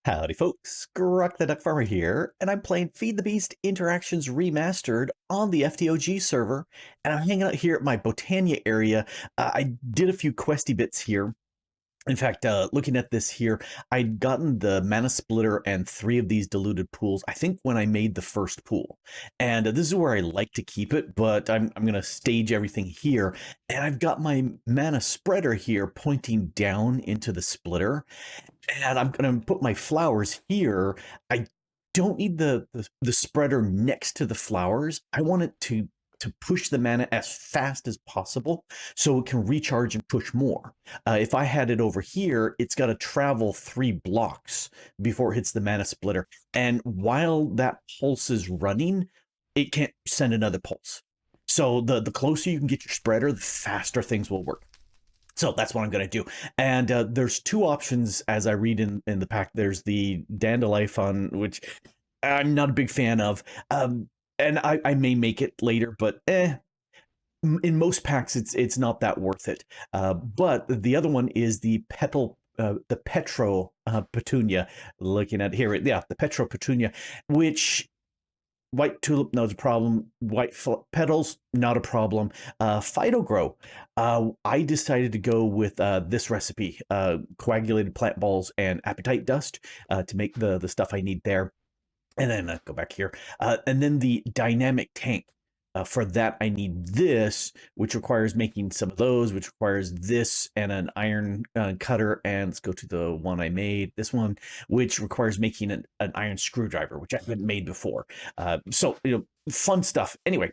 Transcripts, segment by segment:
Howdy folks, Grok the DuckFarmer here, and I'm playing Feed the Beast Interactions Remastered on the FTOG server, and I'm hanging out here at my Botania area. I did a few questy bits here. In fact, looking at this here, I'd gotten the mana splitter and 3 of these diluted pools, I think when I made the first pool. And this is where I like to keep it, but I'm going to stage everything here. And I've got my mana spreader here pointing down into the splitter. And I'm going to put my flowers here. I don't need the spreader next to the flowers. I want it to push the mana as fast as possible so it can recharge and push more. If I had it over here, it's got to travel 3 blocks before it hits the mana splitter. And while that pulse is running, it can't send another pulse. So the closer you can get your spreader, the faster things will work. So that's what I'm going to do. And there's 2 options as I read in the pack. There's the Dandelion, which I'm not a big fan of. And I may make it later, but in most packs, it's not that worth it. But the other one is the Petro Petunia. Looking at here, yeah, the Petro Petunia, which white tulip, not a problem. White petals, not a problem. Phytogrow, I decided to go with this recipe, coagulated plant balls and apatite dust to make the stuff I need there. And then go back here. And then the dynamic tank. For that, I need this, which requires making some of those, which requires this and an iron cutter. And let's go to the one I made, this one, which requires making an iron screwdriver, which I haven't made before. So, fun stuff. Anyway,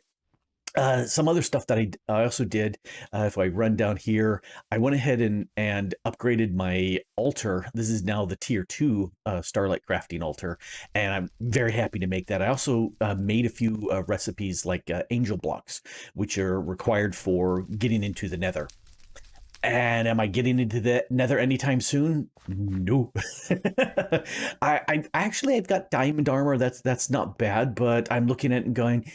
some other stuff that I also did, if I run down here, I went ahead and upgraded my altar. This is now the tier 2 Starlight Crafting altar, and I'm very happy to make that. I also made a few recipes like angel blocks, which are required for getting into the nether. And am I getting into the nether anytime soon? No. I've got diamond armor. That's not bad, but I'm looking at it and going,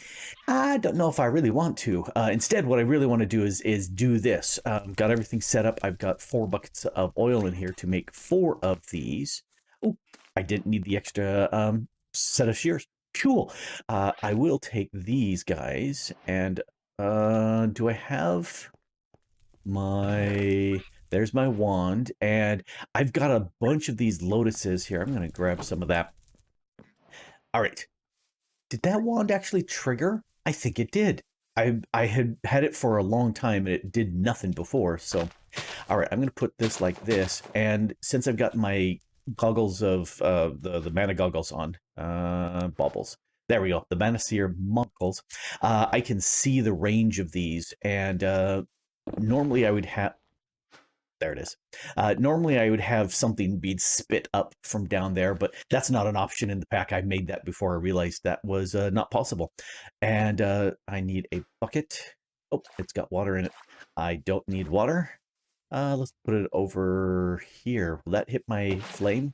I don't know if I really want to. Instead, what I really want to do is do this. Got everything set up. I've got 4 buckets of oil in here to make 4 of these. Oh, I didn't need the extra set of shears. Cool. I will take these guys and do I have there's my wand, and I've got a bunch of these lotuses here. I'm going to grab some of that. All right. Did that wand actually trigger? I think it did. I had it for a long time, and it did nothing before. So, all right, I'm going to put this like this. And since I've got my goggles of the mana goggles on, baubles. There we go. The mana seer monocle. I can see the range of these, and normally I would have, there it is. Normally I would have something being spit up from down there, but that's not an option in the pack. I made that before I realized that was not possible. And I need a bucket. Oh, it's got water in it. I don't need water. Let's put it over here. Will that hit my flame?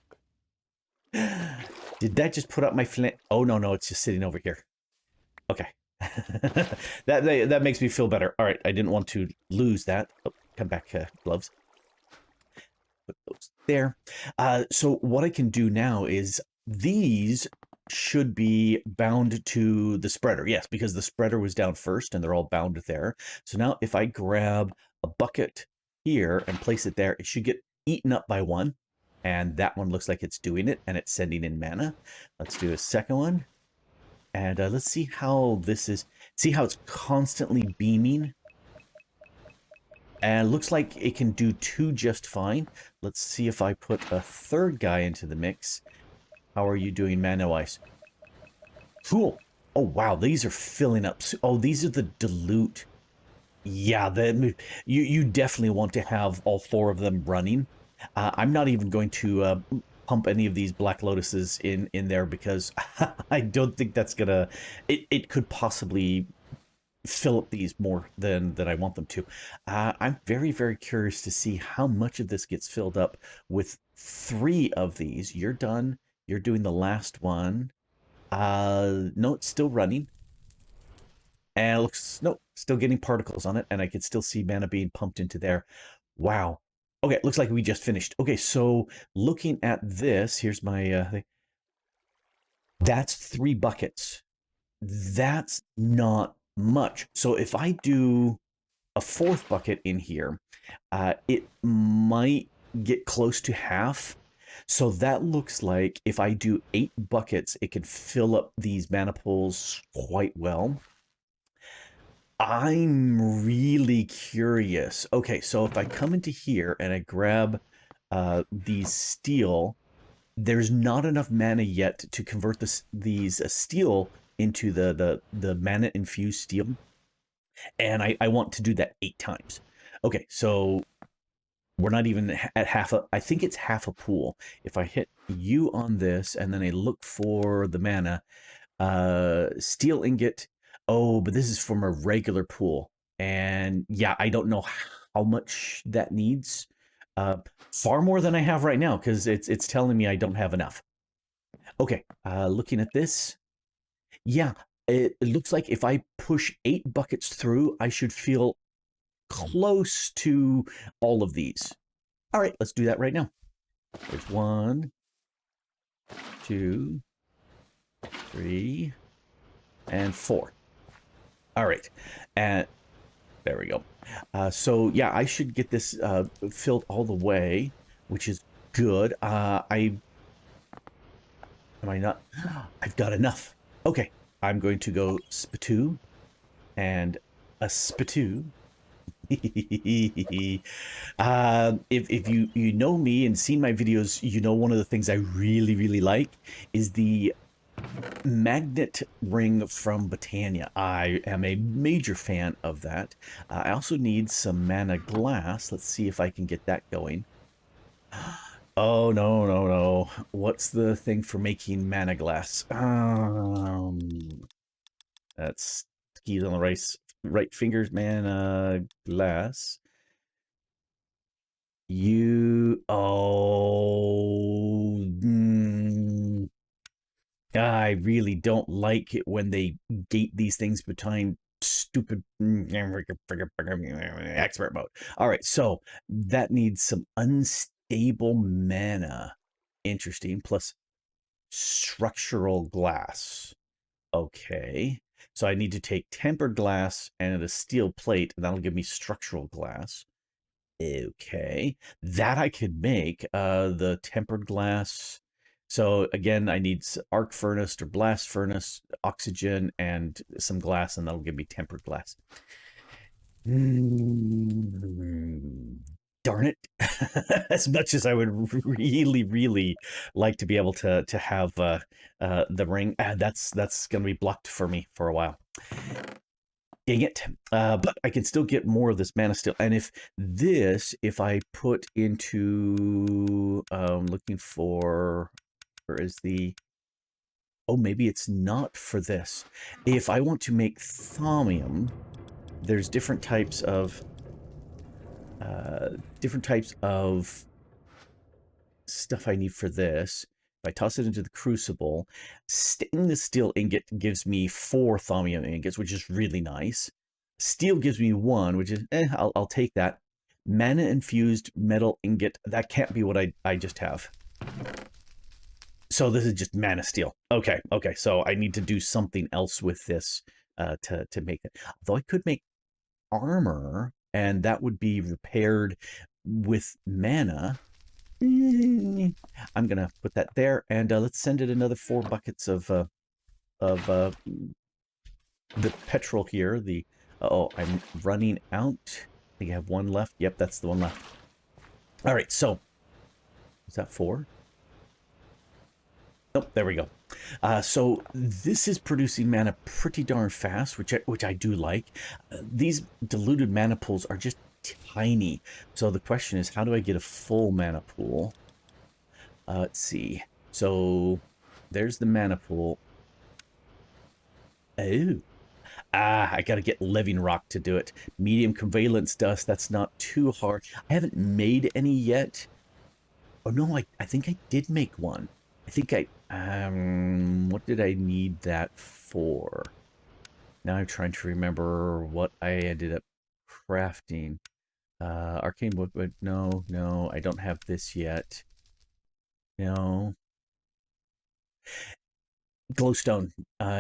Did that just put up my flame? Oh, no, it's just sitting over here. Okay. that makes me feel better. All right, I didn't want to lose that. Oh, come back, gloves. Put those there. So what I can do now is these should be bound to the spreader. Yes, because the spreader was down first and they're all bound there. So now if I grab a bucket here and place it there, it should get eaten up by one. And that one looks like it's doing it and it's sending in mana. Let's do a second one. And let's see how this is. See how it's constantly beaming? And it looks like it can do 2 just fine. Let's see if I put a 3rd guy into the mix. How are you doing mana-wise? Cool. Oh, wow. These are filling up. Oh, these are the dilute. Yeah, you definitely want to have all 4 of them running. I'm not even going to pump any of these black lotuses in there because I don't think that's gonna it could possibly fill up these more than I want them to. I'm very, very curious to see how much of this gets filled up with 3 of these. You're done. You're doing the last one. No, it's still running. And it looks, no, still getting particles on it, and I can still see mana being pumped into there. Wow. Okay, looks like we just finished. Okay, so looking at this, here's my thing. That's 3 buckets. That's not much. So if I do a 4th bucket in here, it might get close to half. So that looks like if I do 8 buckets, it could fill up these mana pools quite well. I'm really curious. Okay, so if I come into here and I grab these steel, there's not enough mana yet to convert these steel into the mana infused steel, and I want to do that 8 times. Okay, so we're not even at half a. I think it's half a pool. If I hit U on this and then I look for the mana, steel ingot. Oh, but this is from a regular pool, and yeah, I don't know how much that needs. Far more than I have right now because it's telling me I don't have enough. Okay, looking at this, yeah, it looks like if I push 8 buckets through, I should feel close to all of these. All right, let's do that right now. There's 1, 2, 3, and 4. All right, and there we go. So yeah, I should get this filled all the way, which is good. Am I not? I've got enough. Okay, I'm going to go spitoo and a spitoo. If you know me and seen my videos, you know one of the things I really like is the magnet ring from Botania. I am a major fan of that. I also need some mana glass. Let's see if I can get that going. Oh, no. What's the thing for making mana glass? That's keys on the right fingers, mana glass. I really don't like it when they gate these things behind stupid expert mode. All right, so that needs some unstable mana. Interesting. Plus structural glass. Okay. So I need to take tempered glass and a steel plate, and that'll give me structural glass. Okay, that I could make. The tempered glass. So again, I need arc furnace or blast furnace, oxygen, and some glass, and that'll give me tempered glass. Darn it! As much as I would really like to be able to have the ring, that's gonna be blocked for me for a while. Dang it. But I can still get more of this mana still. And if I put into, looking for, where is the, oh, maybe it's not for this. If I want to make thaumium, there's different types of stuff I need for this. If I toss it into the crucible, stainless steel ingot gives me 4 thaumium ingots, which is really nice. Steel gives me 1, which is, I'll take that. Mana infused metal ingot, that can't be what I just have. So this is just mana steel. Okay, so I need to do something else with this to make it. Although I could make armor, and that would be repaired with mana. I'm gonna put that there, and let's send it another 4 buckets of the petrol here. Oh, I'm running out. I think I have 1 left. Yep, that's the one left. All right, so is that 4? Oh, there we go. So this is producing mana pretty darn fast, which I do like. These diluted mana pools are just tiny. So the question is, how do I get a full mana pool? Let's see. So there's the mana pool. Oh. I gotta get living rock to do it. Medium covalence dust, that's not too hard. I haven't made any yet. Oh no, I think I did make one. I think what did I need that for? Now I'm trying to remember what I ended up crafting. Arcane wood. No, no, I don't have this yet. No. Glowstone.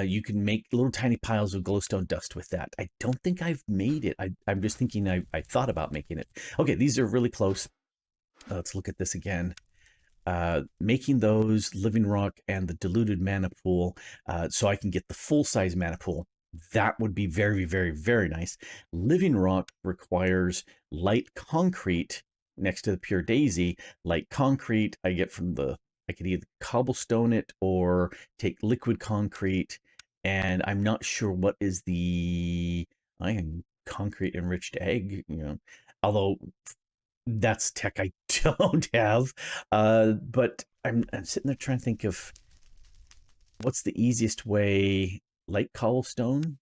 You can make little tiny piles of glowstone dust with that. I don't think I've made it. I'm just thinking I thought about making it. Okay, these are really close. Let's look at this again. Making those living rock and the diluted mana pool so I can get the full-size mana pool. That would be very, very, very nice. Living rock requires light concrete next to the pure daisy. Light concrete I get from I could either cobblestone it or take liquid concrete. And I'm not sure what is the iron concrete enriched egg, although that's tech I don't have. But I'm sitting there trying to think of what's the easiest way. Light cobblestone,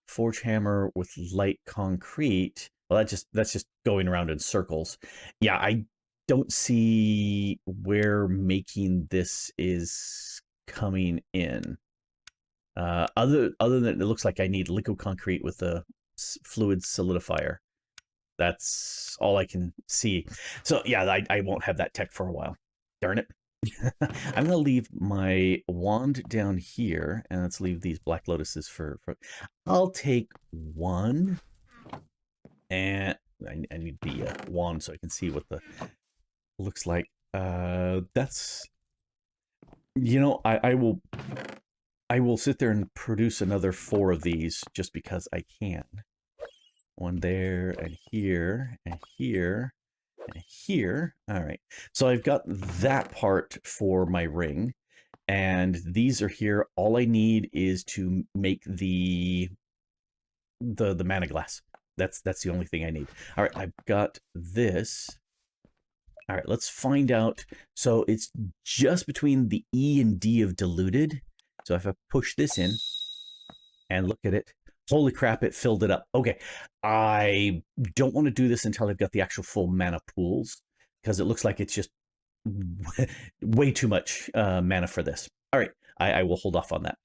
forge hammer with light concrete. Well, that's just going around in circles. Yeah, I don't see where making this is coming in. Other than it looks like I need liquid concrete with a fluid solidifier. That's all I can see. So yeah, I won't have that tech for a while. Darn it. I'm going to leave my wand down here, and let's leave these black lotuses for I'll take one, and I need the wand so I can see what the looks like. That's, I will sit there and produce another 4 of these just because I can. One there, and here, and here, and here. All right. So I've got that part for my ring, and these are here. All I need is to make the mana glass. That's the only thing I need. All right, I've got this. All right, let's find out. So it's just between the E and D of diluted. So if I push this in and look at it, holy crap, it filled it up. Okay, I don't want to do this until I've got the actual full mana pools, because it looks like it's just way too much mana for this. All right, I will hold off on that.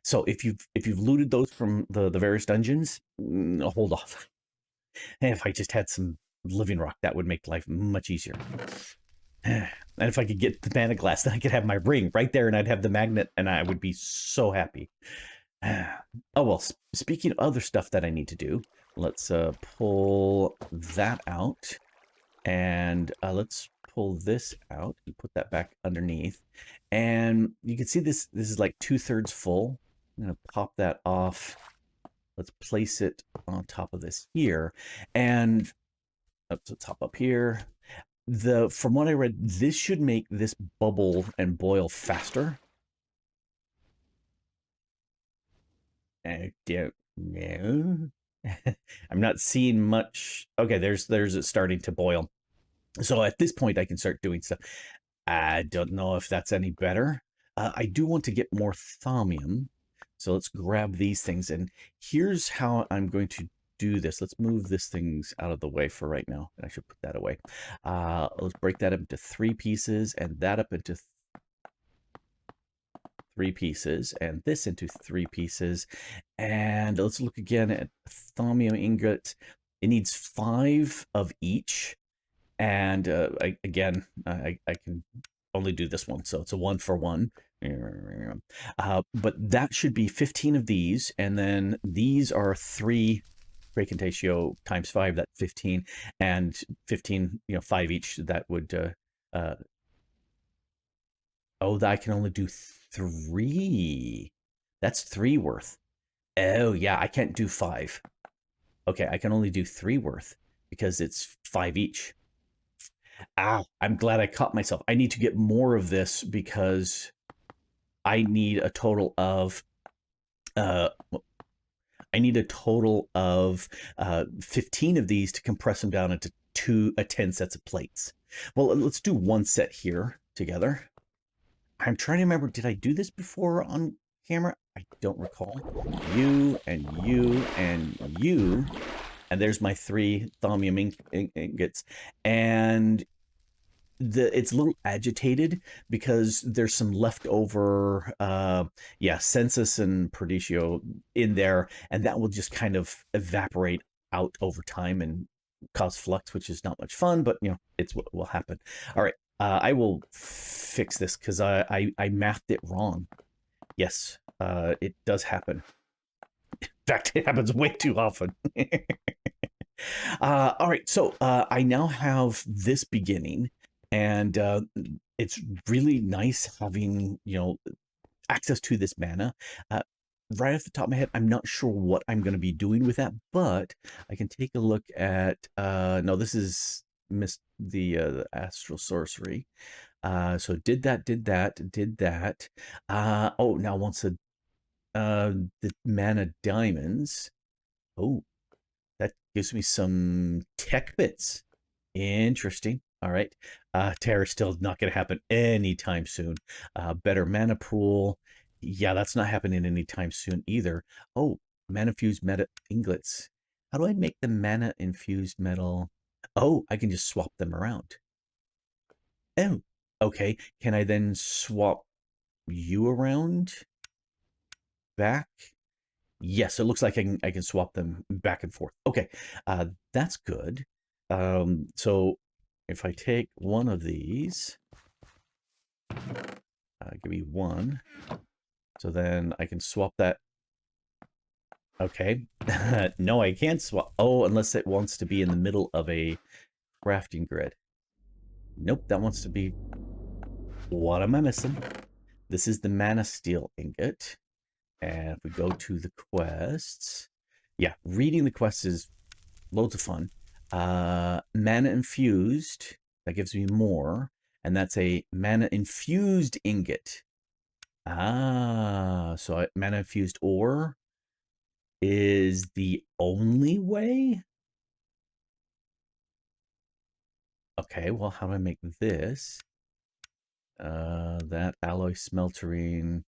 So if you've looted those from the various dungeons, hold off. And if I just had some living rock, that would make life much easier. And if I could get the mana glass, then I could have my ring right there, and I'd have the magnet, and I would be so happy. Oh, well, speaking of other stuff that I need to do, let's pull that out, and let's pull this out and put that back underneath. And you can see this is like 2/3 full. I'm going to pop that off. Let's place it on top of this here, and let's hop up here. From what I read, this should make this bubble and boil faster. I don't know. I'm not seeing much. Okay, there's it starting to boil. So at this point, I can start doing stuff. I don't know if that's any better. I do want to get more thaumium. So let's grab these things. And here's how I'm going to do this. Let's move this things out of the way for right now. And I should put that away. Let's break that up into 3 pieces, and that up into 3 pieces, and this into 3 pieces. And let's look again at thaumium ingots. It needs 5 of each. And I can only do this one, so it's a 1 for 1. But that should be 15 of these, and then these are 3 Precontatio times 5, that's 15, and 15, 5 each. That would oh, I can only do 3. That's 3 worth. Oh yeah, I can't do 5. Okay, I can only do 3 worth because it's 5 each. I'm glad I caught myself. I need to get more of this because I need a total of 15 of these to compress them down into 10 sets of plates. Well, let's do 1 set here together. I'm trying to remember, did I do this before on camera? I don't recall. You and you and you. And there's my 3 thaumium ingots. And it's a little agitated because there's some leftover census and Perdicio in there, and that will just kind of evaporate out over time and cause flux, which is not much fun, but you know, it's what will happen. All right, I will fix this because I mathed it wrong. Yes, it does happen. In fact, it happens way too often. All right, so I now have this beginning, and it's really nice having, you know, access to this mana. Uh, right off the top of my head, I'm not sure what I'm going to be doing with that, but I can take a look at. No, this is missed the astral sorcery. So did that, did that, did that. Oh, now wants the mana diamonds. Oh, that gives me some tech bits. Interesting. All right. Terror's still not going to happen anytime soon. Better mana pool. Yeah, that's not happening anytime soon either. Oh, mana infused meta ingots. How do I make the mana infused metal? Oh, I can just swap them around. Oh, okay. Can I then swap you around back? Yes, it looks like I can swap them back and forth. Okay, that's good. So if I take one of these, give me one. So then I can swap that. Okay. No, I can't swap. Oh, unless it wants to be in the middle of a crafting grid. Nope, that wants to be... What am I missing? This is the mana steel ingot. And if we go to the quests... Yeah, reading the quests is loads of fun. Mana infused, that gives me more. And that's a mana infused ingot. So mana infused ore is the only way? Okay, well, how do I make this? That alloy smeltering,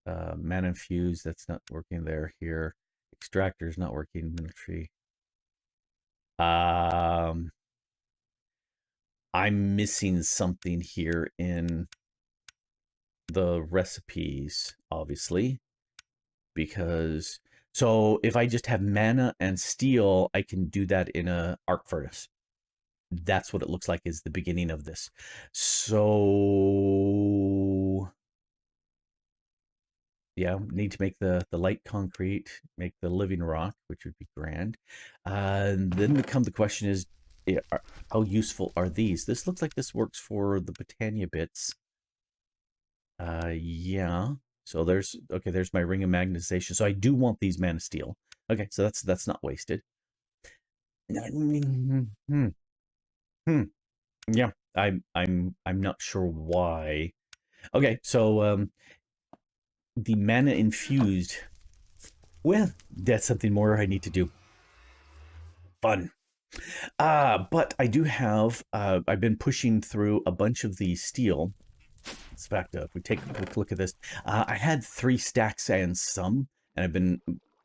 mana infused, that's not working there here. Extractor is not working, military. I'm missing something here in the recipes, obviously, because so if I just have mana and steel, I can do that in a arc furnace. That's what it looks like is the beginning of this. So yeah, need to make the light concrete, make the living rock, which would be grand. Then the question is, how useful are these? This looks like this works for the Botania bits. Yeah. So there's my Ring of Magnetization. So I do want these mana steel. Okay, so that's not wasted. Yeah, I'm not sure why. Okay, so the mana infused. Well, that's something more I need to do. Fun. But I do have I've been pushing through a bunch of the steel. In fact, if we take a quick look at this, I had 3 stacks and some, and I've been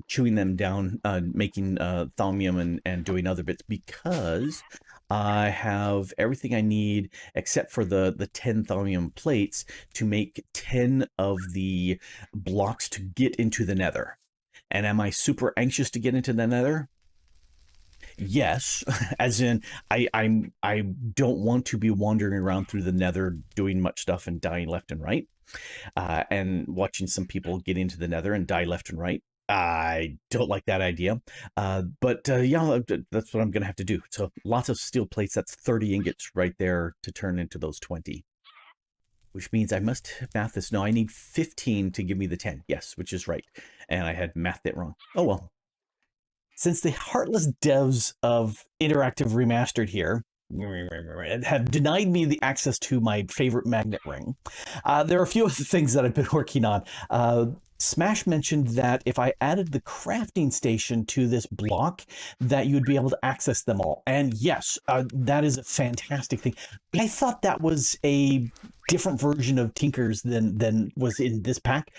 chewing them down, making thaumium and doing other bits because I have everything I need except for the 10 thaumium plates to make 10 of the blocks to get into the nether. And am I super anxious to get into the nether? Yes, as in I don't want to be wandering around through the nether doing much stuff and dying left and right, and watching some people get into the nether and die left and right. I don't like that idea, but yeah, that's what I'm gonna have to do. So lots of steel plates. That's 30 ingots right there to turn into those 20. Which means I must math this. No, I need 15 to give me the 10. Yes, which is right. And I had mathed it wrong. Oh well. Since the heartless devs of Interactive Remastered here have denied me the access to my favorite magnet ring, there are a few other things that I've been working on. Smash mentioned that if I added the crafting station to this block, that you'd be able to access them all. And yes, that is a fantastic thing. I thought that was a different version of Tinkers than was in this pack.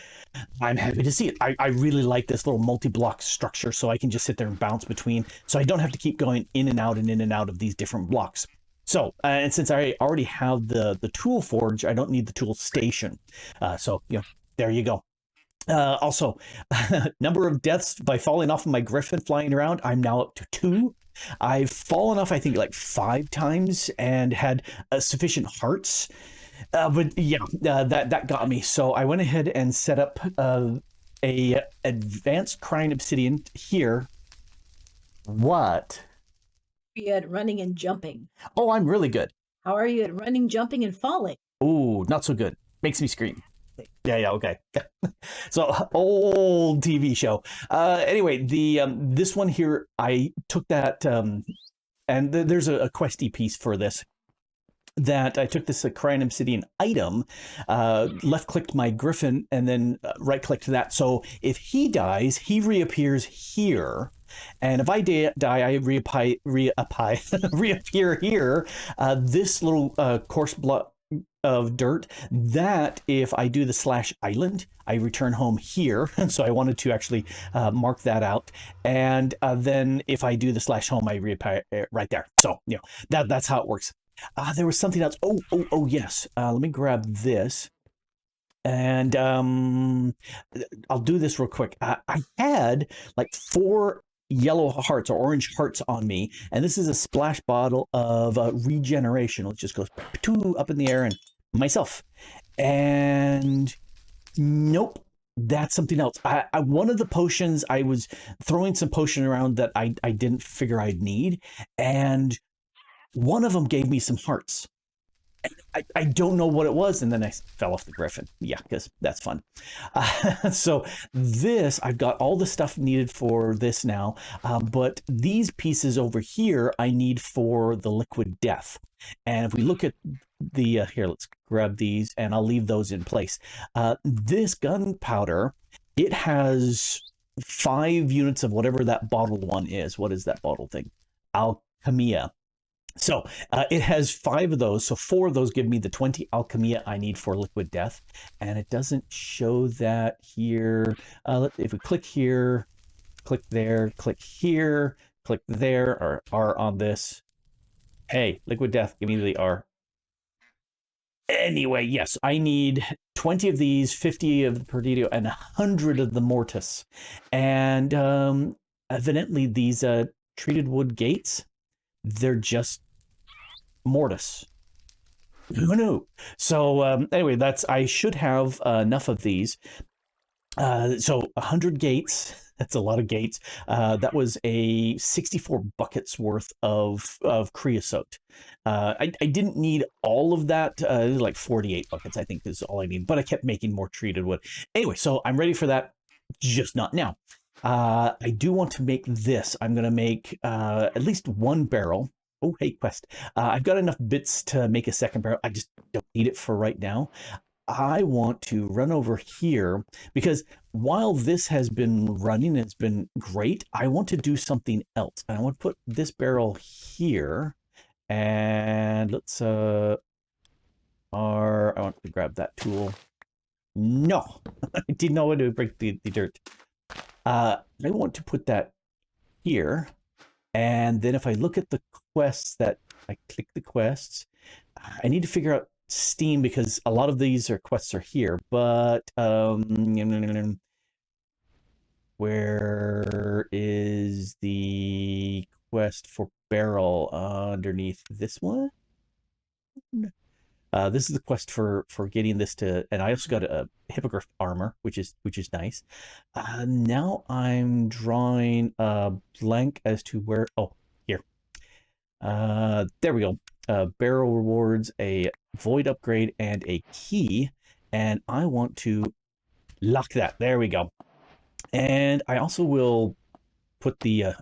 I'm happy to see it. I really like this little multi-block structure, so I can just sit there and bounce between, so I don't have to keep going in and out and in and out of these different blocks. So, and since I already have the tool forge, I don't need the tool station. So, you know, there you go. Also, number of deaths by falling off of my griffin flying around, I'm now up to 2. I've fallen off, I think, like 5 times and had sufficient hearts. But yeah, that got me. So I went ahead and set up a advanced crying obsidian here. What? You at running and jumping. Oh, I'm really good. How are you at running, jumping, and falling? Oh, not so good. Makes me scream. Yeah, okay. So old TV show. Anyway, the this one here, I took that, and there's a questy piece for this. That I took this Crying Obsidian item, left clicked my Griffin, and then right clicked that. So if he dies, he reappears here. And if I die, I reappear here. This little coarse block of dirt, that if I do the /island, I return home here. So I wanted to actually mark that out. And then if I do the /home, I reappear right there. So, you know, that's how it works. There was something else. Oh, yes. Let me grab this. And I'll do this real quick. I had like 4 yellow hearts or orange hearts on me, and this is a splash bottle of regeneration. It just goes up in the air and myself. And nope, that's something else. One of the potions, I was throwing some potion around that I didn't figure I'd need, and one of them gave me some hearts. I don't know what it was, and then I fell off the griffin. Yeah, because that's fun. So this, I've got all the stuff needed for this now, but these pieces over here I need for the liquid death. And if we look at the, here, let's grab these, and I'll leave those in place. This gunpowder, it has 5 units of whatever that bottle one is. What is that bottle thing? Alchemia. So it has 5 of those. So 4 of those give me the 20 alchemia I need for liquid death. And it doesn't show that here. If we click here, click there, click here, click there, or R on this. Hey, liquid death, give me the R. Anyway, yes, I need 20 of these, 50 of the Perdido, and 100 of the Mortis. And evidently these treated wood gates, they're just mortis. Who knew? So anyway, I should have enough of these. So 100 gates. That's a lot of gates. That was a 64 buckets worth of creosote. I didn't need all of that. Like 48 buckets, I think, is all I need. But I kept making more treated wood. Anyway, so I'm ready for that. Just not now. I do want to make this. I'm going to make at least 1 barrel. Oh, hey, quest. I've got enough bits to make a 2nd barrel. I just don't need it for right now. I want to run over here because while this has been running, it's been great. I want to do something else. And I want to put this barrel here. And let's, I want to grab that tool. No, I didn't know how to break the dirt. I want to put that here. And then if I look at the quests that I click the quests, I need to figure out Steam because a lot of these quests are here, but where is the quest for barrel underneath this one? This is the quest for getting this to, and I also got a hippogriff armor, which is nice. Now I'm drawing a blank as to where. Oh, here. There we go. Barrel rewards, a void upgrade, and a key, and I want to lock that. There we go. And I also will put the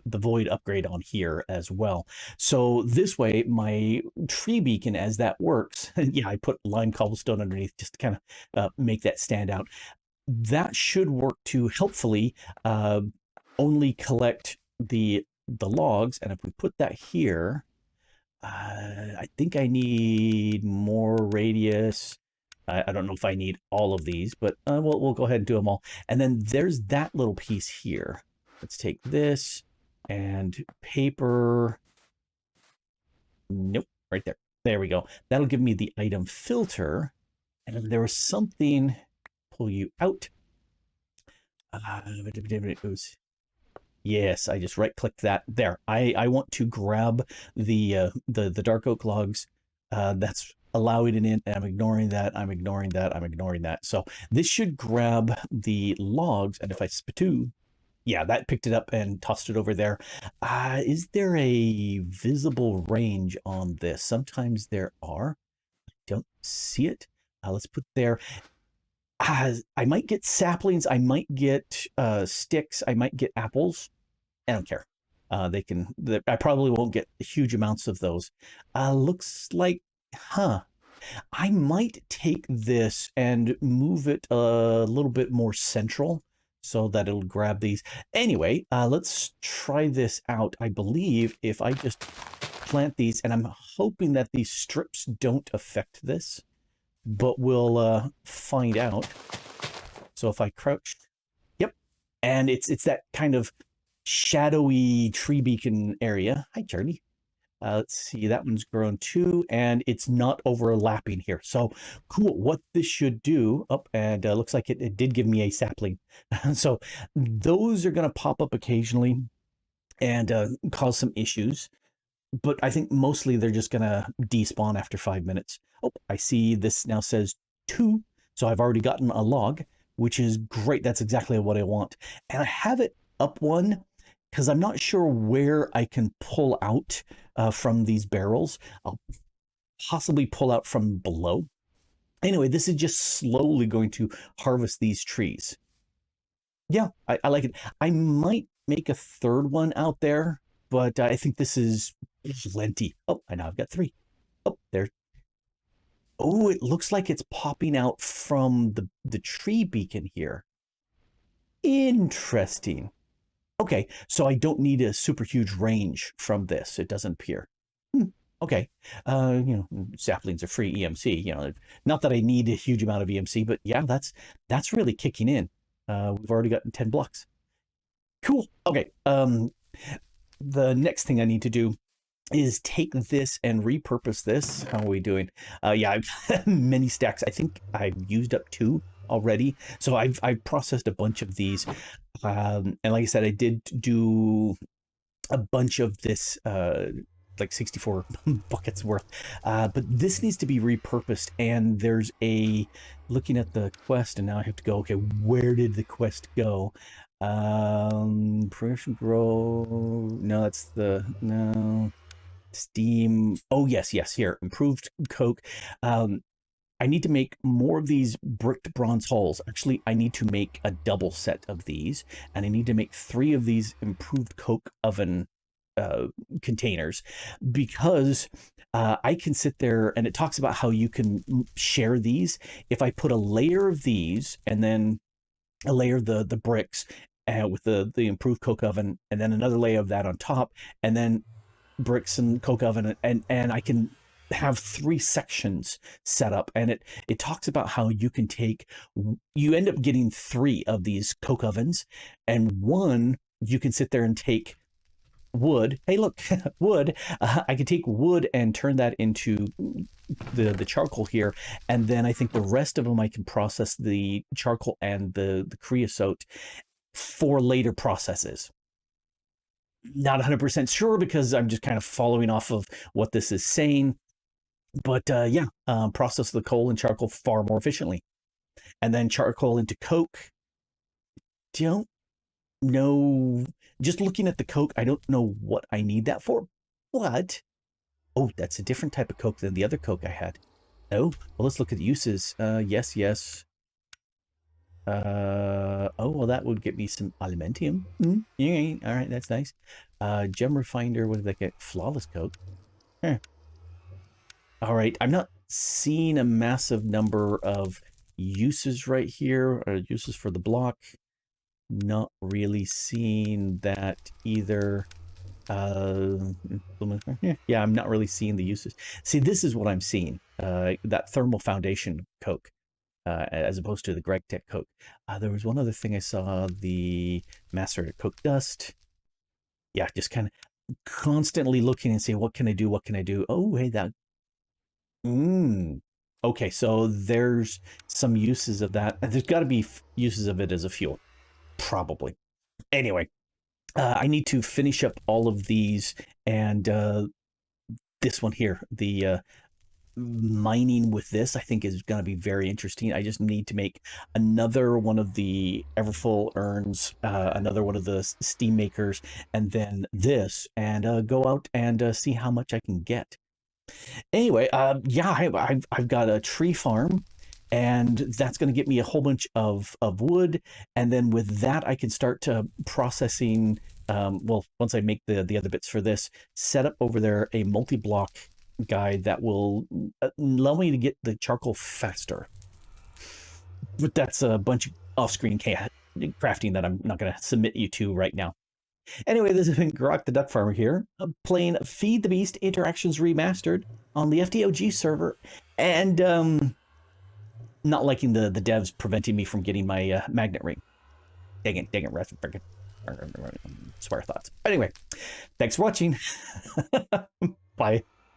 void upgrade on here as well. So this way, my tree beacon, as that works, yeah, I put lime cobblestone underneath just to kind of make that stand out. That should work to helpfully only collect the logs. And if we put that here, I think I need more radius. I don't know if I need all of these, but we'll go ahead and do them all. And then there's that little piece here. Let's take this and paper. Nope, right there. There we go. That'll give me the item filter. And there was something, pull you out. Oops. Yes, I just right click that there. I want to grab the dark oak logs. That's allowing it in. And I'm ignoring that. I'm ignoring that. I'm ignoring that. So this should grab the logs, and if I spitoo, yeah, that picked it up and tossed it over there. Is there a visible range on this? Sometimes there are. Don't see it. Let's put there. I might get saplings. I might get sticks. I might get apples. I don't care. I probably won't get huge amounts of those. Looks like, huh. I might take this and move it a little bit more central so that it'll grab these. Anyway, let's try this out. I believe if I just plant these, and I'm hoping that these strips don't affect this, but we'll find out. So if I crouch, yep, and it's that kind of shadowy tree beacon area. Hi, Charlie. Let's see, that one's grown too, and it's not overlapping here. So cool. What this should do, and looks like it did give me a sapling. So those are going to pop up occasionally and cause some issues. But I think mostly they're just going to despawn after 5 minutes. Oh, I see this now says 2. So I've already gotten a log, which is great. That's exactly what I want. And I have it up one because I'm not sure where I can pull out from these barrels. I'll possibly pull out from below. Anyway, this is just slowly going to harvest these trees. Yeah, I like it. I might make a third one out there, but I think this is plenty. Oh, I now I've got 3. Oh, there. Oh, it looks like it's popping out from the tree beacon here. Interesting. Okay, so I don't need a super huge range from this. It doesn't appear. Okay, saplings are free EMC. Not that I need a huge amount of EMC, but yeah, that's really kicking in. We've already gotten 10 blocks. Cool. Okay. The next thing I need to do is take this and repurpose this. How are we doing? Yeah, I've got many stacks. I think I've used up 2 already. So I've processed a bunch of these. And like I said, I did do a bunch of this, like 64 buckets worth. But this needs to be repurposed. And there's looking at the quest, and now I have to go, okay, where did the quest go? Production grow. No, that's no. Steam. Oh, yes, here. Improved coke. I need to make more of these bricked bronze hulls. Actually, I need to make a double set of these, and I need to make 3 of these improved coke oven containers, because I can sit there, and it talks about how you can share these. If I put a layer of these and then a layer of the bricks with the improved coke oven, and then another layer of that on top, and then bricks and coke oven, and I can have 3 sections set up, and it talks about how you end up getting 3 of these coke ovens, and one you can sit there and take wood. Hey, look, wood. I can take wood and turn that into the charcoal here, and then I think the rest of them I can process the charcoal and the creosote for later processes. Not 100% sure because I'm just kind of following off of what this is saying. But yeah, process the coal and charcoal far more efficiently. And then charcoal into coke. Don't know. Just looking at the coke, I don't know what I need that for. But, oh, that's a different type of coke than the other coke I had. Oh, well, let's look at the uses. Yes. Oh, well, that would get me some aluminium. Yeah, all right, that's nice. Gem refiner, what did that get? Flawless coke. Huh. All right, I'm not seeing a massive number of uses right here, or uses for the block. Not really seeing that either. Yeah, I'm not really seeing the uses. See, this is what I'm seeing. That thermal foundation coke. As opposed to the Greg Tech coke. There was one other thing I saw, the master coke dust. Yeah, just kind of constantly looking and saying, what can I do? What can I do? Oh, hey, that. Okay, so there's some uses of that. There's got to be uses of it as a fuel. Probably. Anyway, I need to finish up all of these, and this one here, the mining with this, I think is going to be very interesting. I just need to make another one of the Everfull urns, another one of the steam makers, and then this, and go out and see how much I can get. Anyway, yeah, I've got a tree farm, and that's going to get me a whole bunch of wood, and then with that I can start processing. Well, once I make the other bits for this, set up over there a multi-block guide that will allow me to get the charcoal faster. But that's a bunch of off-screen crafting that I'm not going to submit you to right now. Anyway, this has been Grok the Duck Farmer here, playing Feed the Beast Interactions Remastered on the FTOG server, and not liking the devs preventing me from getting my magnet ring. Dang it, swear thoughts. Anyway, thanks for watching. Bye.